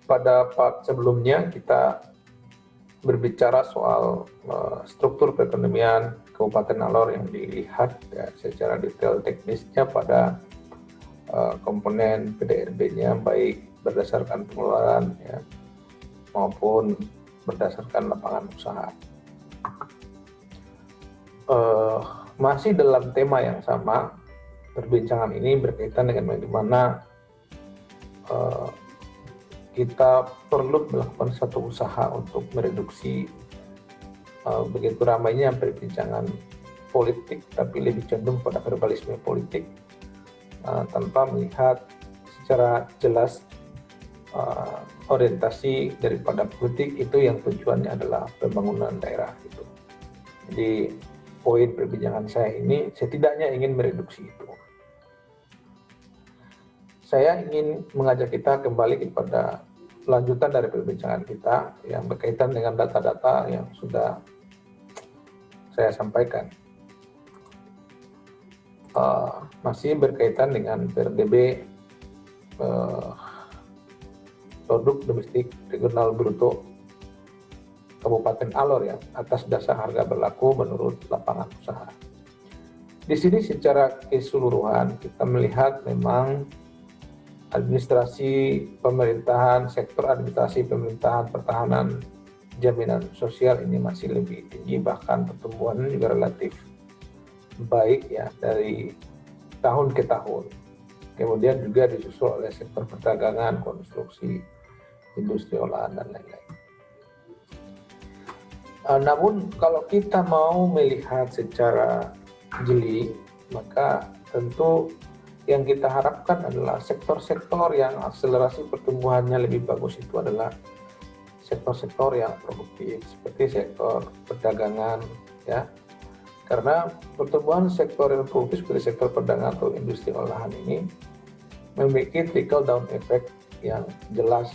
Pada part sebelumnya kita berbicara soal struktur perekonomian Kabupaten Alor yang dilihat ya, secara detail teknisnya pada komponen PDRB-nya, baik berdasarkan pengeluaran ya, maupun berdasarkan lapangan usaha. Masih dalam tema yang sama, perbincangan ini berkaitan dengan bagaimana kita perlu melakukan satu usaha untuk mereduksi begitu ramainya perbincangan politik, tapi lebih cenderung pada verbalisme politik tanpa melihat secara jelas orientasi daripada politik itu yang tujuannya adalah pembangunan daerah gitu. Jadi poin perbincangan saya ini setidaknya ingin mereduksi itu. Saya ingin mengajak kita kembali kepada lanjutan dari perbincangan kita yang berkaitan dengan data-data yang sudah saya sampaikan. Masih berkaitan dengan PRDB produk domestik regional bruto Kabupaten Alor ya, atas dasar harga berlaku menurut lapangan usaha. Di sini secara keseluruhan kita melihat memang administrasi pemerintahan, sektor administrasi pemerintahan, pertahanan, jaminan sosial ini masih lebih tinggi, bahkan pertumbuhannya juga relatif baik ya dari tahun ke tahun. Kemudian juga disusul oleh sektor perdagangan, konstruksi, industri olahan dan lain-lain. Namun kalau kita mau melihat secara jeli, maka tentu yang kita harapkan adalah sektor-sektor yang akselerasi pertumbuhannya lebih bagus itu adalah sektor-sektor yang produktif, seperti sektor perdagangan ya. Karena pertumbuhan sektor yang produktif seperti sektor perdagangan atau industri olahan ini memiliki trickle down effect yang jelas.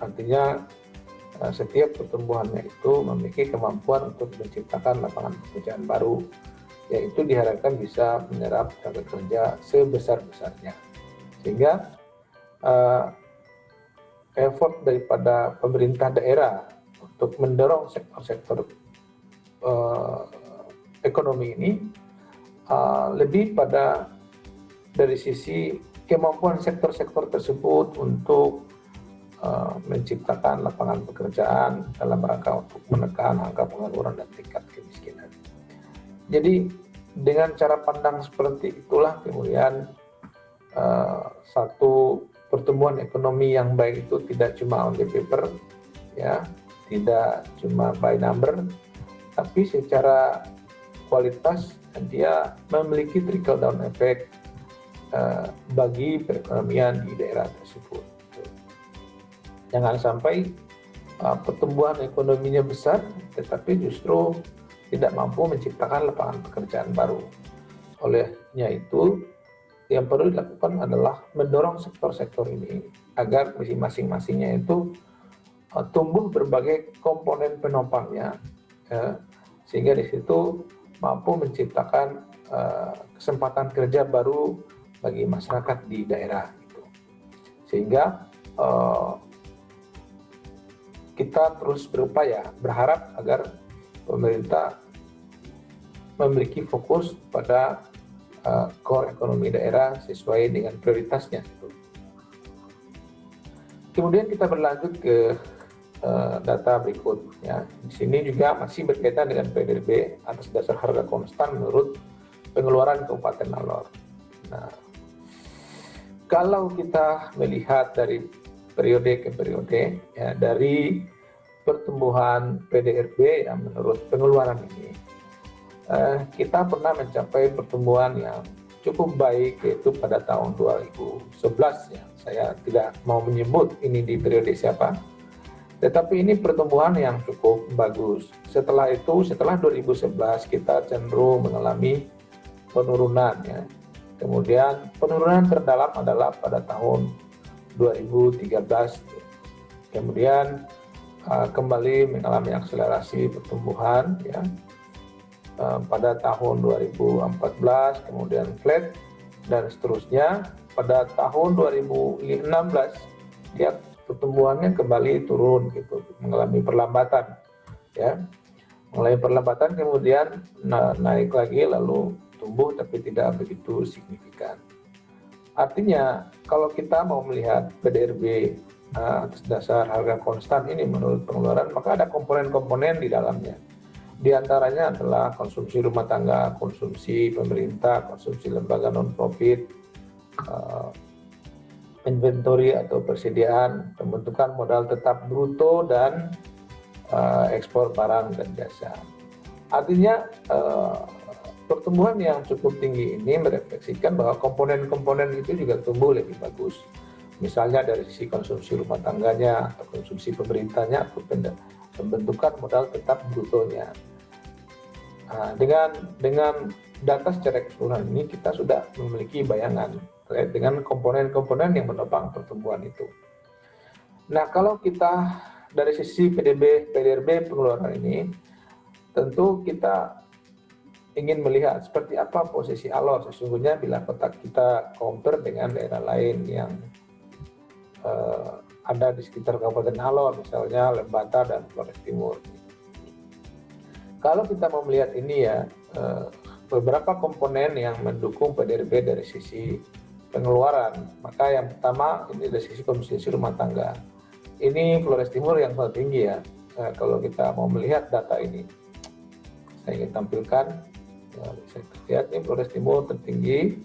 Artinya setiap pertumbuhannya itu memiliki kemampuan untuk menciptakan lapangan pekerjaan baru, yaitu diharapkan bisa menyerap tenaga kerja sebesar-besarnya. Sehingga effort daripada pemerintah daerah untuk mendorong sektor-sektor ekonomi ini lebih pada dari sisi kemampuan sektor-sektor tersebut untuk menciptakan lapangan pekerjaan dalam rangka untuk menekan angka pengangguran dan tingkat kemiskinan. Jadi dengan cara pandang seperti itulah kemudian satu pertumbuhan ekonomi yang baik itu tidak cuma on the paper ya, tidak cuma by number, tapi secara kualitas dia memiliki trickle down effect bagi perekonomian di daerah tersebut. Jangan sampai pertumbuhan ekonominya besar tetapi justru tidak mampu menciptakan lapangan pekerjaan baru. Olehnya itu, yang perlu dilakukan adalah mendorong sektor-sektor ini agar masing-masingnya itu tumbuh berbagai komponen penopangnya, sehingga di situ mampu menciptakan kesempatan kerja baru bagi masyarakat di daerah. Sehingga kita terus berupaya, berharap agar pemerintah memiliki fokus pada core ekonomi daerah sesuai dengan prioritasnya. Kemudian kita berlanjut ke data berikutnya. Di sini juga masih berkaitan dengan PDRB atas dasar harga konstan menurut pengeluaran Kabupaten Alor. Nah, kalau kita melihat dari periode ke periode, ya, dari pertumbuhan PDRB yang menurut pengeluaran ini, kita pernah mencapai pertumbuhan yang cukup baik, yaitu pada tahun 2011 ya. Saya tidak mau menyebut ini di periode siapa, tetapi ini pertumbuhan yang cukup bagus. Setelah itu, setelah 2011 kita cenderung mengalami penurunan ya. Kemudian penurunan terdalam adalah pada tahun 2013. Kemudian kembali mengalami akselerasi pertumbuhan ya. Pada tahun 2014 kemudian flat dan seterusnya pada tahun 2016 dia pertumbuhannya kembali turun gitu, mengalami perlambatan ya. Mulai perlambatan kemudian naik lagi lalu tumbuh tapi tidak begitu signifikan. Artinya kalau kita mau melihat PDRB atas dasar harga konstan ini menurut pengeluaran, maka ada komponen-komponen di dalamnya. Di antaranya adalah konsumsi rumah tangga, konsumsi pemerintah, konsumsi lembaga non-profit, inventory atau persediaan, pembentukan modal tetap bruto, dan ekspor barang dan jasa. Artinya pertumbuhan yang cukup tinggi ini merefleksikan bahwa komponen-komponen itu juga tumbuh lebih bagus. Misalnya dari sisi konsumsi rumah tangganya atau konsumsi pemerintahnya atau pembentukan modal tetap brutonya. Nah, dengan data secara keseluruhan ini kita sudah memiliki bayangan terkait dengan komponen-komponen yang menopang pertumbuhan itu. Nah, kalau kita dari sisi PDRB pengeluaran ini, tentu kita ingin melihat seperti apa posisi Alor sesungguhnya bila kotak kita compare dengan daerah lain yang ada di sekitar Kabupaten Alor, misalnya Lembata dan Flores Timur. Kalau kita mau melihat ini ya, beberapa komponen yang mendukung PDRB dari sisi pengeluaran, maka yang pertama ini dari sisi konsumsi rumah tangga. Ini Flores Timur yang paling tinggi ya. Kalau kita mau melihat data ini, saya ingin tampilkan. Ya, bisa lihat ini Flores Timur tertinggi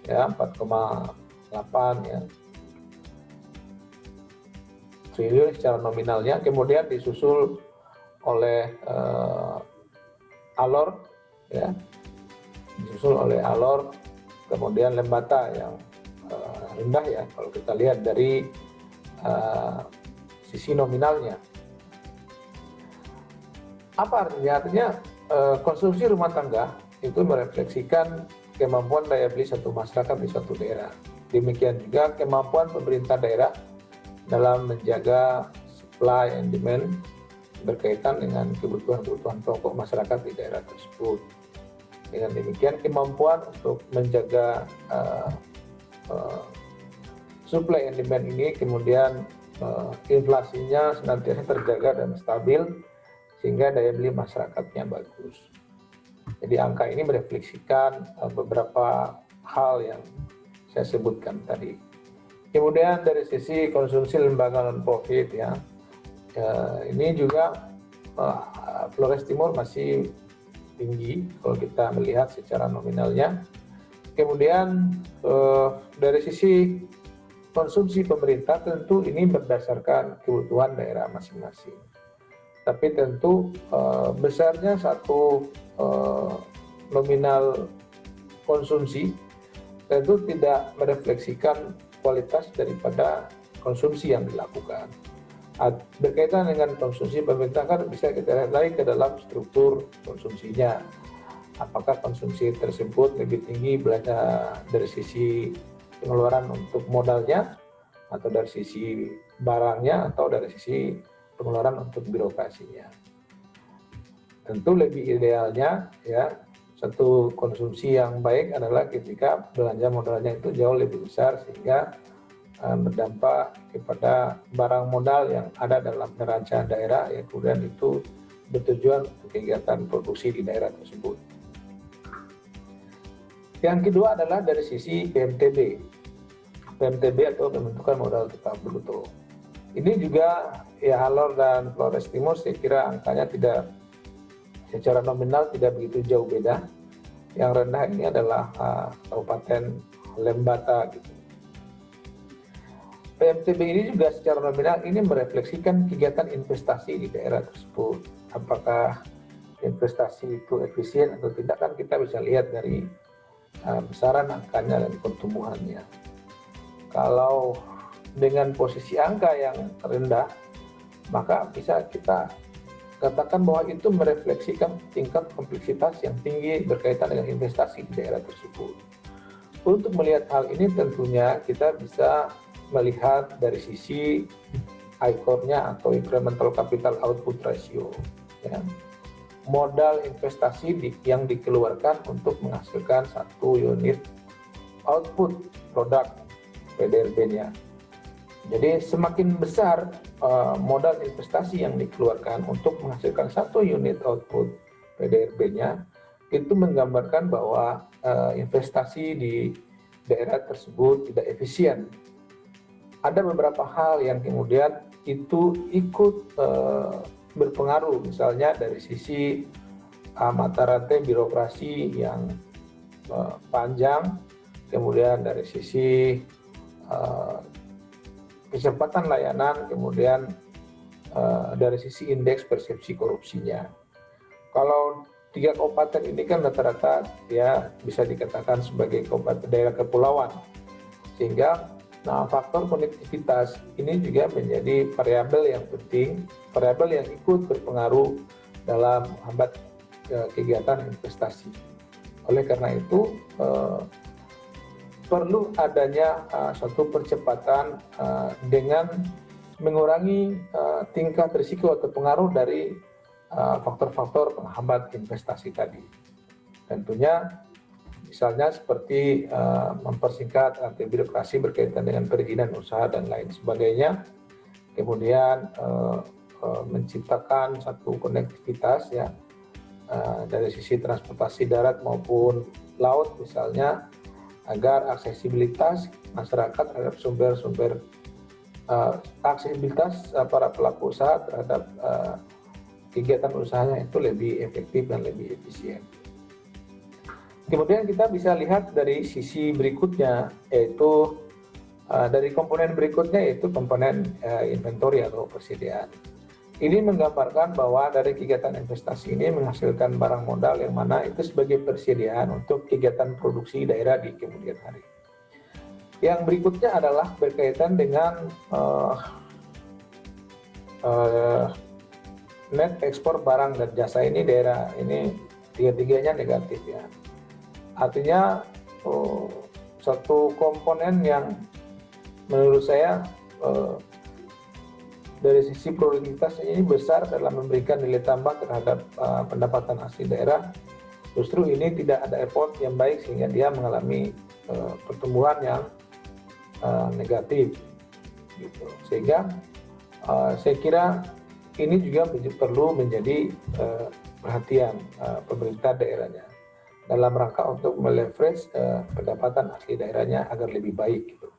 ya, 4,8 ya triliun secara nominalnya. Kemudian disusul oleh Alor ya, disusul oleh Alor, kemudian Lembata yang rendah ya kalau kita lihat dari sisi nominalnya. Apa artinya? Artinya konsumsi rumah tangga itu merefleksikan kemampuan daya beli satu masyarakat di suatu daerah. Demikian juga kemampuan pemerintah daerah dalam menjaga supply and demand berkaitan dengan kebutuhan-kebutuhan pokok masyarakat di daerah tersebut. Dengan demikian kemampuan untuk menjaga supply and demand ini kemudian inflasinya senantiasa terjaga dan stabil sehingga daya beli masyarakatnya bagus. Jadi angka ini merefleksikan beberapa hal yang saya sebutkan tadi. Kemudian dari sisi konsumsi lembaga non-profit ya, ini juga Flores Timur masih tinggi kalau kita melihat secara nominalnya. Kemudian dari sisi konsumsi pemerintah tentu ini berdasarkan kebutuhan daerah masing-masing. Tapi tentu besarnya satu nominal konsumsi tentu tidak merefleksikan kualitas daripada konsumsi yang dilakukan. Berkaitan dengan konsumsi pemerintah kan bisa kita lihat lagi ke dalam struktur konsumsinya. Apakah konsumsi tersebut lebih tinggi belanja dari sisi pengeluaran untuk modalnya, atau dari sisi barangnya, atau dari sisi pengeluaran untuk birokrasinya. Tentu lebih idealnya ya satu konsumsi yang baik adalah ketika belanja modalnya itu jauh lebih besar sehingga berdampak kepada barang modal yang ada dalam neraca daerah ya, kemudian itu bertujuan untuk kegiatan produksi di daerah tersebut. Yang kedua adalah dari sisi PMTB. PMTB atau pembentukan modal tetap bruto. Ini juga ya Alor dan Flores Timur saya kira angkanya tidak secara nominal tidak begitu jauh beda. Yang rendah ini adalah Kabupaten Lembata gitu. PMTB ini juga secara nominal ini merefleksikan kegiatan investasi di daerah tersebut. Apakah investasi itu efisien atau tidak kan kita bisa lihat dari besaran angkanya dan pertumbuhannya. Kalau dengan posisi angka yang rendah, maka bisa kita katakan bahwa itu merefleksikan tingkat kompleksitas yang tinggi berkaitan dengan investasi di daerah tersebut. Untuk melihat hal ini tentunya kita bisa melihat dari sisi ICOR-nya atau Incremental Capital Output Ratio. Ya. Modal investasi yang dikeluarkan untuk menghasilkan satu unit output produk PDRB-nya. Jadi semakin besar modal investasi yang dikeluarkan untuk menghasilkan 1 unit output PDRB-nya, itu menggambarkan bahwa investasi di daerah tersebut tidak efisien. Ada beberapa hal yang kemudian itu ikut berpengaruh, misalnya dari sisi mata rantai birokrasi yang panjang, kemudian dari sisi kecepatan layanan, kemudian dari sisi indeks persepsi korupsinya. Kalau 3 kabupaten ini kan rata-rata ya bisa dikatakan sebagai kabupaten daerah kepulauan, sehingga faktor konektivitas ini juga menjadi variabel yang penting, variabel yang ikut berpengaruh dalam menghambat kegiatan investasi. Oleh karena itu perlu adanya suatu percepatan dengan mengurangi tingkat risiko atau pengaruh dari faktor-faktor penghambat investasi tadi. Tentunya misalnya seperti mempersingkat birokrasi berkaitan dengan perizinan usaha dan lain sebagainya. Kemudian menciptakan satu konektivitas ya dari sisi transportasi darat maupun laut misalnya, agar aksesibilitas masyarakat terhadap sumber-sumber aksesibilitas para pelaku usaha terhadap kegiatan usahanya itu lebih efektif dan lebih efisien. Kemudian kita bisa lihat dari sisi berikutnya, yaitu dari komponen berikutnya, yaitu komponen inventory atau persediaan. Ini menggambarkan bahwa dari kegiatan investasi ini menghasilkan barang modal yang mana itu sebagai persediaan untuk kegiatan produksi daerah di kemudian hari. Yang berikutnya adalah berkaitan dengan net ekspor barang dan jasa. Ini daerah ini tiga-tiganya negatif ya. Artinya satu komponen yang menurut saya dari sisi produktivitas ini besar dalam memberikan nilai tambah terhadap pendapatan asli daerah. Justru ini tidak ada effort yang baik sehingga dia mengalami pertumbuhan yang negatif gitu. Sehingga saya kira ini juga perlu menjadi perhatian pemerintah daerahnya dalam rangka untuk meleverage pendapatan asli daerahnya agar lebih baik gitu.